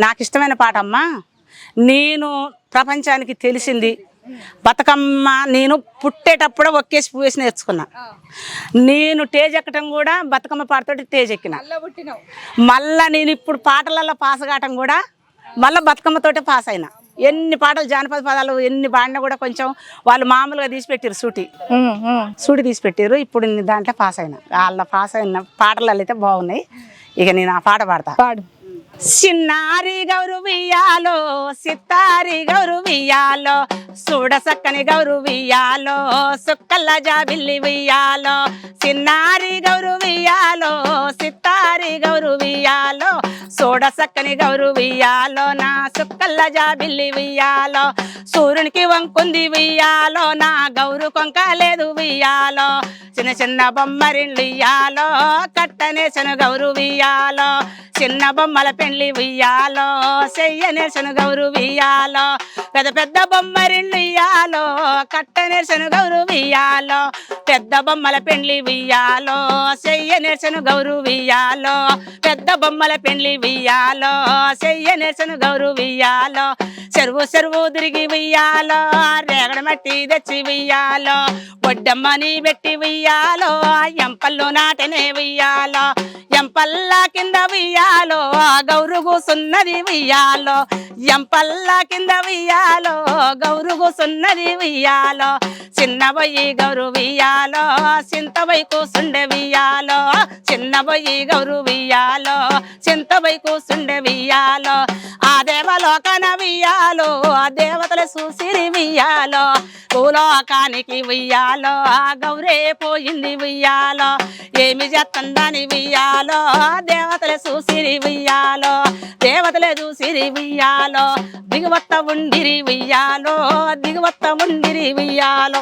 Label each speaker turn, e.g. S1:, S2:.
S1: నాకు ఇష్టమైన పాట అమ్మ. నేను ప్రపంచానికి తెలిసింది బతుకమ్మ. నేను పుట్టేటప్పుడు ఒక్కేసి పువ్వేసి నేర్చుకున్నా. నేను టేజ్ ఎక్కటం కూడా బతుకమ్మ పాటతోటి టేజ్ ఎక్కిన. మళ్ళీ నేను ఇప్పుడు పాటలలో పాస్ కావటం కూడా మళ్ళీ బతుకమ్మతోటే పాస్ అయినా. ఎన్ని పాటలు జానపద పదాలు ఎన్ని పాడినా కూడా కొంచెం వాళ్ళు మామూలుగా తీసిపెట్టారు, సూటి తీసిపెట్టారు. ఇప్పుడు నేను దాంట్లో పాస్ అయినా. వాళ్ళ పాస్ అయిన పాటలలో అయితే బాగున్నాయి. ఇక నేను ఆ పాట పాడతా. చిన్నారి గౌరవియాలో సిత్తారి గౌరవియాలో చూడ సక్కని గౌరవియాలో సుక్కల్ల జాబిల్లి వియాలో. చిన్నారి గౌరవియాలో సిత్తారి గౌరవియాలో చూడ సక్కని గౌరవియాలో నా సుక్కల్ల జాబిల్లి వియాలో. సూర్యునికి వంకుంది వియాలో నా గౌరు కొంకలేదు వియాలో. చిన్న చిన్న బొమ్మరిళ్ళు ఇయ్యాలో కట్టనేసను గౌరు వియాలో. చిన్న బొమ్మల పెండ్లి ఉయ్యాలో చెయ్యనేసను గౌరు వియాలో. పెద్ద పెద్ద బొమ్మరిళ్ళు ఇయ్యాలో కట్టనేసను గౌరు వియాలో. పెద్ద బొమ్మల పెండ్లి ఉయ్యాలో చెయ్యనేసను గౌరు వియాలో. పెద్ద బొమ్మల పెండ్లి ఉయ్యాలో చెయ్యనేసను గౌరు వియాలో. చెరువు చెరువు తిరిగి ఉయ్యాలో రేగడ మట్టి తెచ్చి ఉయ్యాలో. బొడ్డమ్మని పెట్టి ఉయ్యాలో ఎంపల్లో నాటనే ఉయ్యాలో. ఎంపల్లా కింద ఉయ్యాలో గౌరు కూసున్నది ఉయ్యాలో. ఎంపల్లా కింద ఉయ్యాలో గౌరు కూసున్నది ఉయ్యాలో. చిన్న బొయ్యి గౌరు ఉయ్యాలో చింతబై కూసుండే ఉయ్యాలో. చిన్న బొయ్యి గౌరు ఉయ్యాలో చింతబై కూసుండే ఉయ్యాలో. ఆ దేవలోకన ఉయ్యాలో ఆ దేవతల చూసిరి ఉయ్యాలో. భూలోకానికి ఉయ్యాలో ఆ గౌరే పోయింది ఉయ్యాలో. ఏమి చేస్తుందని ఉయ్యాలో దేవతలే చూసిరి ఉయ్యాలో. దేవతలే చూసిరి ఉయ్యాలో. దిగువత్త ఉండిరి ఉయ్యాలో దిగువత్త ఉండిరి ఉయ్యాలో.